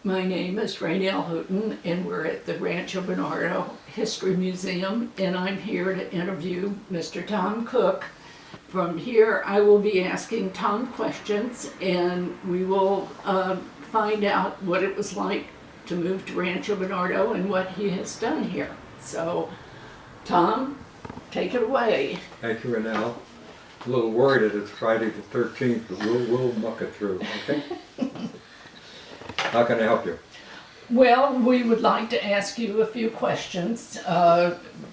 My name is Rainelle Houghton, and we're at the Rancho Bernardo History Museum, and I'm here to interview Mr. Tom Cook. From here, I will be asking Tom questions, and we will find out what it was like to move to Rancho Bernardo and what he has done here. So, Tom, take it away. Thank you, Rainelle. A little worried that it's Friday the 13th, but we'll muck it through, okay? How can I help you? Well, we would like to ask you a few questions.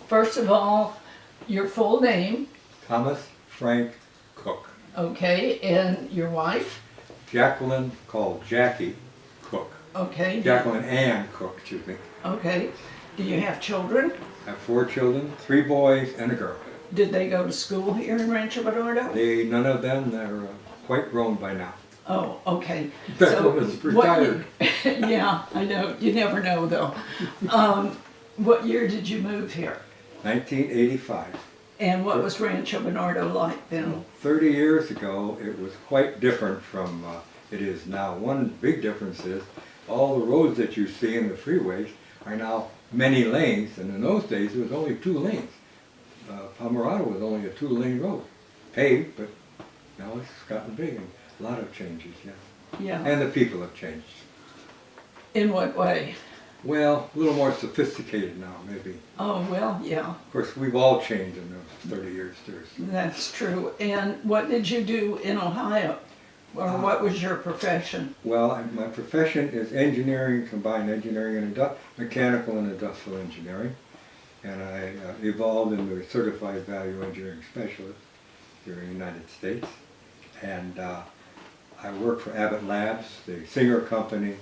First of all, your full name, Thomas Frank Cook. okay, and your wife, Jacqueline, called Jackie Cook. okay. Jacqueline Ann Cook, excuse me. Okay. Do you have children? I have 4 children, 3 boys and a girl. Did they go to school here in Rancho Bernardo? None of them, they're quite grown by now. Oh, okay. That woman's retired. Yeah, I know. You never know, though. What year did you move here? 1985. And what was Rancho Bernardo like then? 30 years ago, it was quite different from it is now. One big difference is all the roads that you see in the freeways are now many lanes, and in those days it was only 2 lanes. Pomerado was only a 2-lane road, paved, but now it's gotten big, and a lot of changes, yeah. Yeah. And the people have changed. In what way? Well, a little more sophisticated now, maybe. Oh, well, yeah, Of course, we've all changed in those 30 years, too. that's true. And what did you do in Ohio? Or what was your profession? Well, my profession is engineering, combined engineering and mechanical and industrial engineering. And I evolved into a certified value engineering specialist here in the United States. And I work for Abbott Labs, the Singer Company,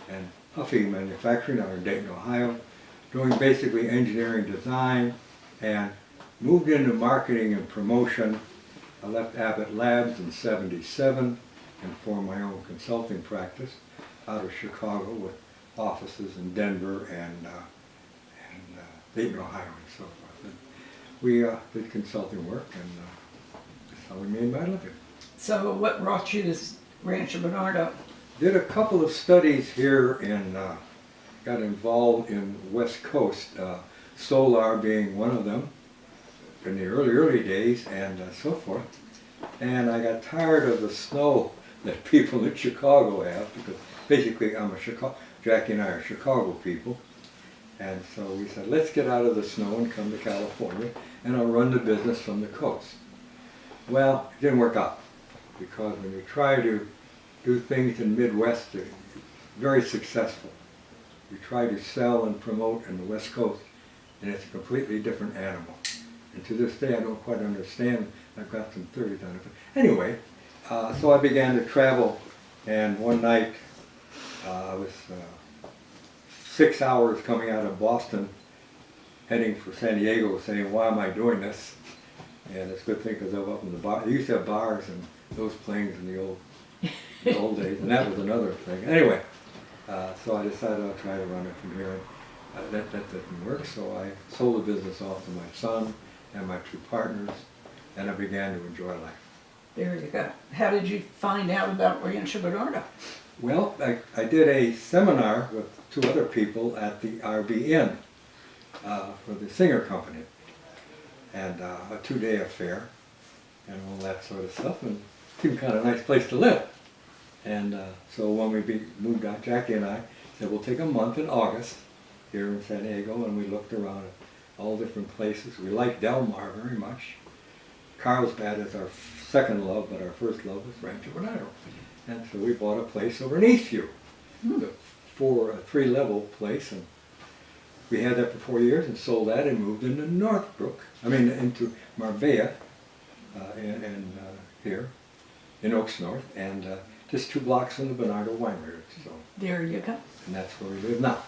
and Huffy Manufacturing out in Dayton, Ohio, doing basically engineering design, and moved into marketing and promotion. I left Abbott Labs in '77 and formed my own consulting practice out of Chicago with offices in Denver and Dayton, Ohio, and so forth. And we did consulting work, and that's how we made my living. So what brought you to Rancho Bernardo? Did a couple of studies here and got involved in West Coast, solar being one of them in the early days, and so forth. And I got tired of the snow that people in Chicago have, because basically Jackie and I are Chicago people. And so we said, let's get out of the snow and come to California, and I'll run the business from the coast. Well, it didn't work out, because when you try to do things in Midwest, they're very successful. You try to sell and promote in the West Coast, and it's a completely different animal. And to this day, I don't quite understand. I've got some theories on it. But anyway, so I began to travel, and one night I was 6 hours coming out of Boston, heading for San Diego, saying, why am I doing this? And it's a good thing, because I was up in the bar. They used to have bars and those planes in the old days, and that was another thing. Anyway, so I decided I'll try to run it from here. That didn't work, so I sold the business off to my son and my 2 partners, and I began to enjoy life. There you go. How did you find out about Rancho Bernardo? Well, I did a seminar with 2 other people at the RBN for the Singer Company, and a 2-day affair and all that sort of stuff, and it seemed kind of a nice place to live. And so when we moved out, Jackie and I said, we'll take a month in August here in San Diego, and we looked around at all different places. We liked Del Mar very much. Carlsbad is our second love, but our first love was Rancho Bernardo. And so we bought a place over in Eastview, a 3-level place, and we had that for 4 years and sold that and moved into into Marbella, and here in Oaks North, and just 2 blocks from the Bernardo winery. So There you go. and that's where we live now.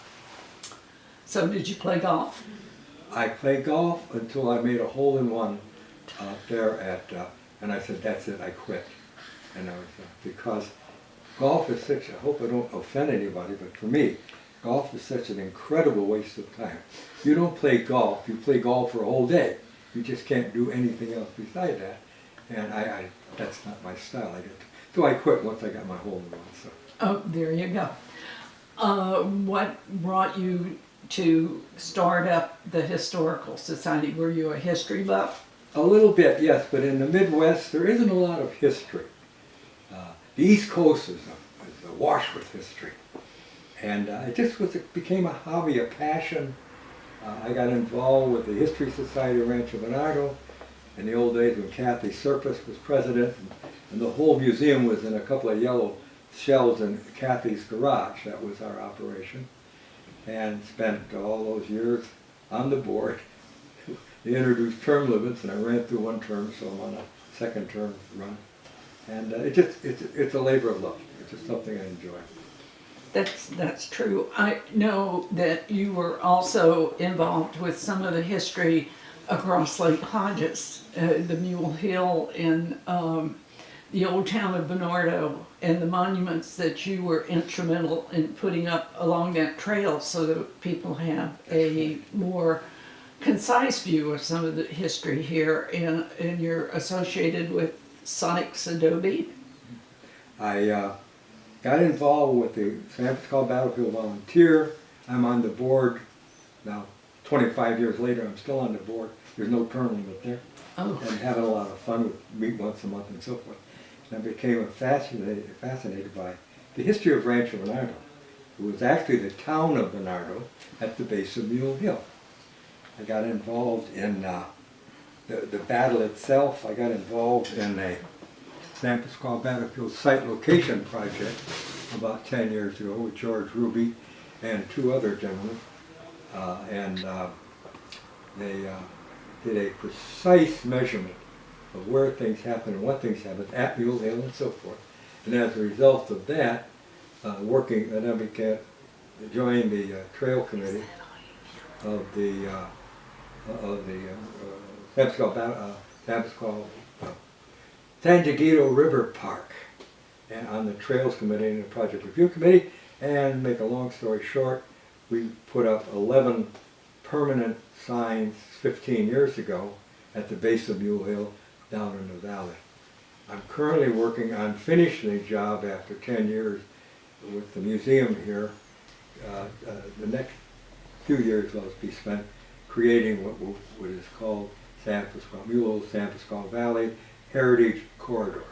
So did you play golf? I played golf until I made a hole-in-one out there and I said, that's it, I quit. And I was, because golf is such, I hope I don't offend anybody, but for me, golf is such an incredible waste of time. You don't play golf, you play golf for a whole day. You just can't do anything else beside that. And that's not my style. So I quit once I got my hole-in-one. So. Oh, there you go. What brought you to start up the Historical Society? Were you a history buff? A little bit, yes, but in the Midwest there isn't a lot of history. The East Coast is awash with history. And it became a hobby, a passion. I got involved with the History Society of Rancho Bernardo in the old days when Kathy Surface was president, and the whole museum was in a couple of yellow shelves in Kathy's garage. That was our operation. And spent all those years on the board. They introduced term limits, and I ran through one term, so I'm on a second term run. And it's a labor of love. It's just something I enjoy. That's true. I know that you were also involved with some of the history across Lake Hodges, the Mule Hill and the old town of Bernardo, and the monuments that you were instrumental in putting up along that trail so that people have a more concise view of some of the history here. And you're associated with Sykes Adobe. I got involved with the San Francisco Battlefield Volunteer. I'm on the board now. 25 years later, I'm still on the board. There's no term limit there. Oh. And having a lot of fun with meet once a month and so forth. And I became fascinated by the history of Rancho Bernardo. It was actually the town of Bernardo at the base of Mule Hill. I got involved in the battle itself. I got involved in a San Francisco Battlefield site location project about 10 years ago with George Ruby and two other gentlemen. They did a precise measurement of where things happen and what things happen at Mule Hill and so forth. And as a result of that, then I began joining the trail committee of the San Diego River Park, and on the Trails Committee and the Project Review Committee. And make a long story short, we put up 11 permanent signs 15 years ago at the base of Mule Hill down in the valley. I'm currently working on finishing a job after 10 years with the museum here. The next few years will be spent creating what is called San Francisco Mule, San Francisco Valley Heritage Corridor.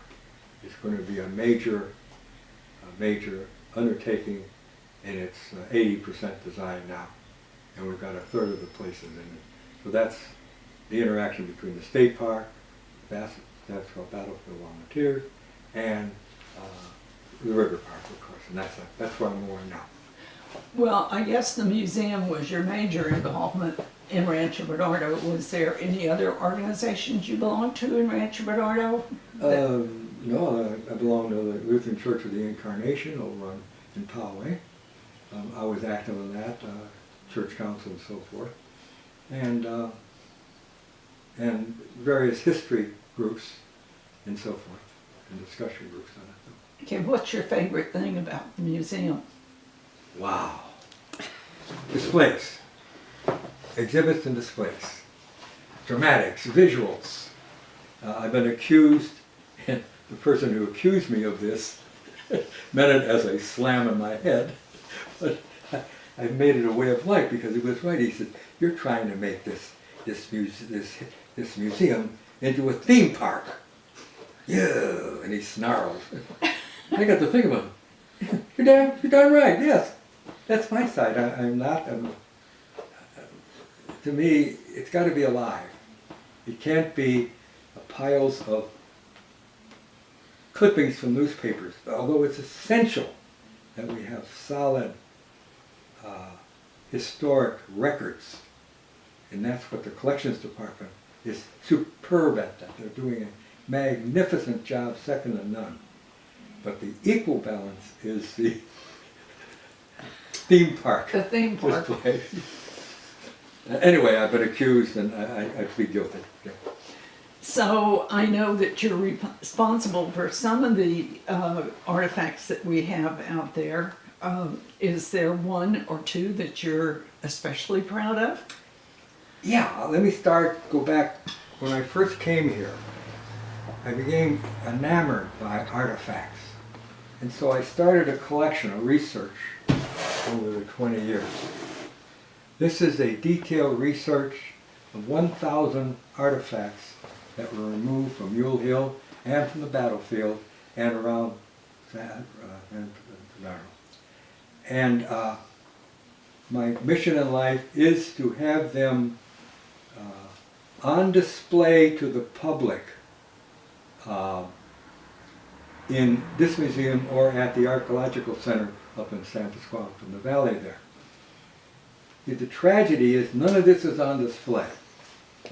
It's going to be a major undertaking, and it's 80% design now, and we've got a third of the places in it. So that's the interaction between the state park, that's called Battlefield Volunteers, and the river park, of course, and that's where I'm going now. Well, I guess the museum was your major involvement in Rancho Bernardo. Was there any other organizations you belonged to in Rancho Bernardo? No, I belong to the Lutheran Church of the Incarnation over in Poway. I was active in that, church council and so forth, and various history groups and so forth, and discussion groups on it. Okay, what's your favorite thing about the museum? Wow. Displays. Exhibits and displays. Dramatics, visuals. I've been accused, and the person who accused me of this meant it as a slam in my head, but I made it a way of life because he was right. He said, "You're trying to make this museum into a theme park." Yeah, and he snarled. I got to think about it. You're damn right. Yes, that's my side. I'm not. To me, it's got to be alive. It can't be piles of clippings from newspapers. Although it's essential that we have solid historic records, and that's what the collections department is superb at. That they're doing a magnificent job, second to none. But the equal balance is the theme park. The theme park. Display. Anyway, I've been accused, and I plead guilty. Yeah. So I know that you're responsible for some of the artifacts that we have out there. Is there one or two that you're especially proud of? Yeah, let me go back. When I first came here, I became enamored by artifacts. And so I started a collection, a research, over the 20 years. This is a detailed research of 1,000 artifacts that were removed from Mule Hill and from the battlefield and around Rancho Bernardo. And my mission in life is to have them on display to the public in this museum or at the Archaeological Center up in San Pasqual in the valley there. The tragedy is none of this is on display.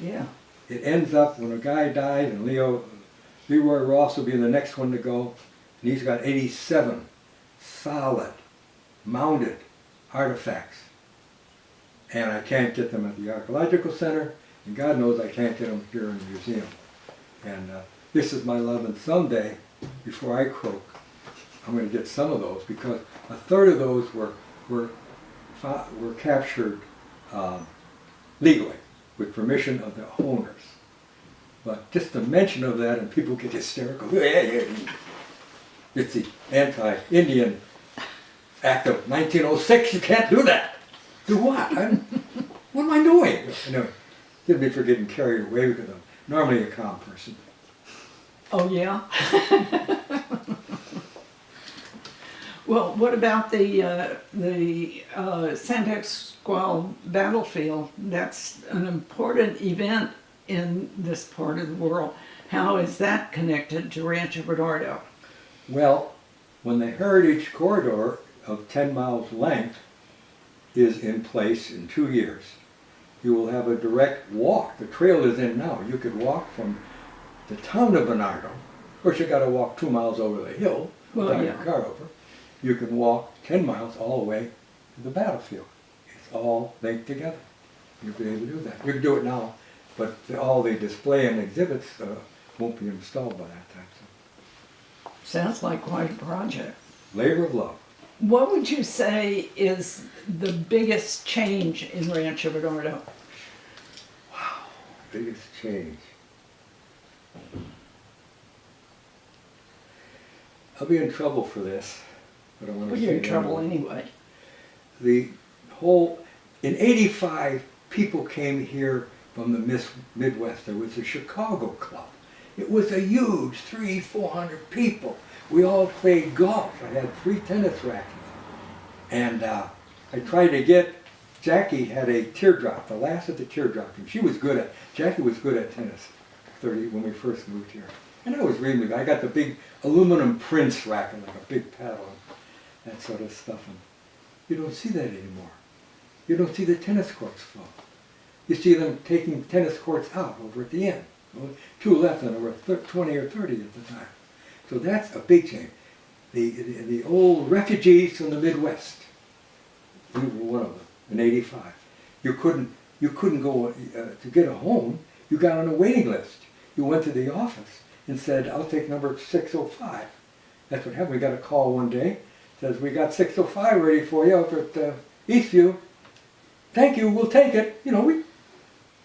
Yeah. It ends up when a guy died, and Leroy Ross will be the next one to go, and he's got 87 solid, mounted artifacts. And I can't get them at the Archaeological Center, and God knows I can't get them here in the museum. And this is my love, and someday, before I croak, I'm going to get some of those, because a third of those were captured legally, with permission of the owners. But just the mention of that, and people get hysterical. It's the anti-Indian Act of 1906. You can't do that. Do what? What am I doing? Anyway, forgive me for getting carried away because I'm normally a calm person. Oh, yeah? Well, what about the San Pasqual battlefield? That's an important event in this part of the world. How is that connected to Rancho Bernardo? Well, when the Heritage Corridor of 10 miles length is in place in 2 years, you will have a direct walk. The trail is in now. You could walk from the town of Bernardo. Of course, you got to walk 2 miles over the hill, drive your car over. You can walk 10 miles all the way to the battlefield. It's all linked together. You'll be able to do that. You can do it now, but all the display and exhibits won't be installed by that time. So. Sounds like quite a project. Labor of love. What would you say is the biggest change in Rancho Bernardo? Wow, biggest change. I'll be in trouble for this, but I want to Well, say you're in trouble anyway. anyway. The whole, in '85, people came here from the Midwest. There was a Chicago club. It was a huge 300-400 people. We all played golf. I had 3 tennis rackets. And I tried to get, Jackie had a teardrop, the last of the teardrop. And Jackie was good at tennis when we first moved here. And I was reading it. I got the big aluminum Prince racket, like a big paddle, and that sort of stuff. And you don't see that anymore. You don't see the tennis courts full. You see them taking tennis courts out over at the end. 2 left, and there were 20 or 30 at the time. So that's a big change. The old refugees from the Midwest, we were one of them in '85. You couldn't go to get a home. You got on a waiting list. You went to the office and said, "I'll take number 605." That's what happened. We got a call one day. Says, "We got 605 ready for you over at Eastview. Thank you. We'll take it." You know, of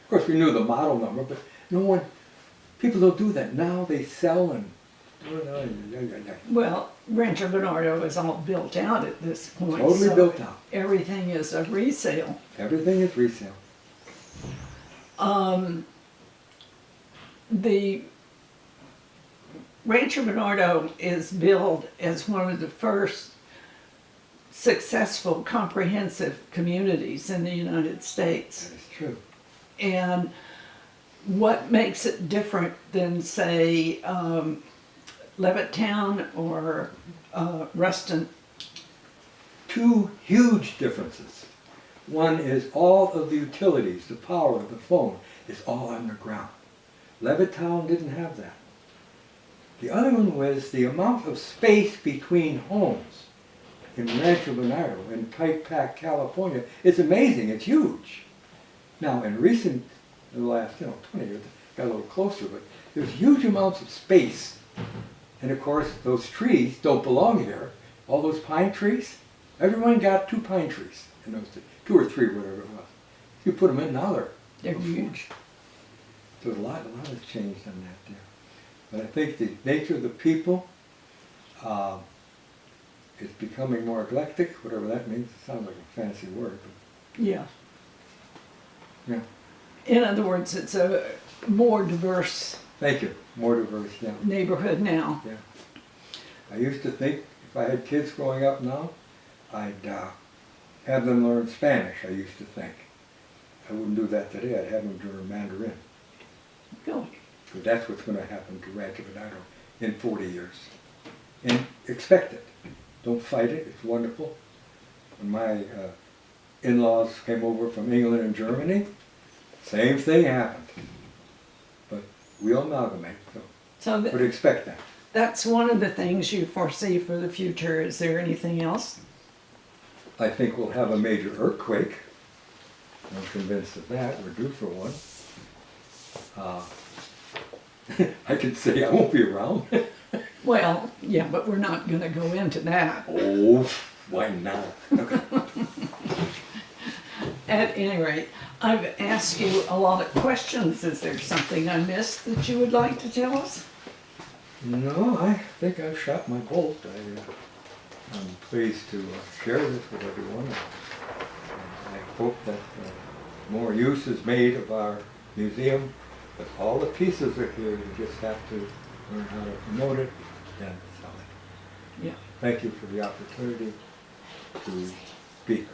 course we knew the model number, but no one. People don't do that now. They sell and. Well, Rancho Bernardo is all built out at this point. Totally so built out. Everything is a resale. Everything is resale. The Rancho Bernardo is billed as one of the first successful comprehensive communities in the United States. That is true. And what makes it different than, say, Levittown or Ruston? 2 huge differences. One is all of the utilities, the power, the phone, is all underground. Levittown didn't have that. The other one was the amount of space between homes in Rancho Bernardo in Pike Pack, California. It's amazing. It's huge. Now, in the last 20 years, it got a little closer, but there's huge amounts of space. And of course, those trees don't belong here. All those pine trees, everyone got 2 pine trees in those days. 2 or 3, whatever it was. You put them in now, They're huge. So a lot has changed on that there. But I think the nature of the people, it's becoming more eclectic, whatever that means. It sounds like a fancy word, Yeah. but yeah. In other words, it's a more diverse Thank you. More diverse, yeah. neighborhood now. Yeah. I used to think if I had kids growing up now, I'd have them learn Spanish, I used to think. I wouldn't do that today. I'd have them learn Mandarin. Go. Because that's what's going to happen to Rancho Bernardo in 40 years. And expect it. Don't fight it. It's wonderful. When my in-laws came over from England and Germany, same thing happened. But we amalgamate, So but expect that. that's one of the things you foresee for the future. Is there anything else? I think we'll have a major earthquake. I'm convinced of that. We're due for one. I can say I won't be around. Well, yeah, but we're not going to go into that. Oh, why not? Okay. At any rate, I've asked you a lot of questions. Is there something I missed that you would like to tell us? No, I think I've shot my bolt. I'm pleased to share this with everyone. I hope that more use is made of our museum, but all the pieces are here. You just have to learn how to promote it and sell it. Yeah. Thank you for the opportunity to speak.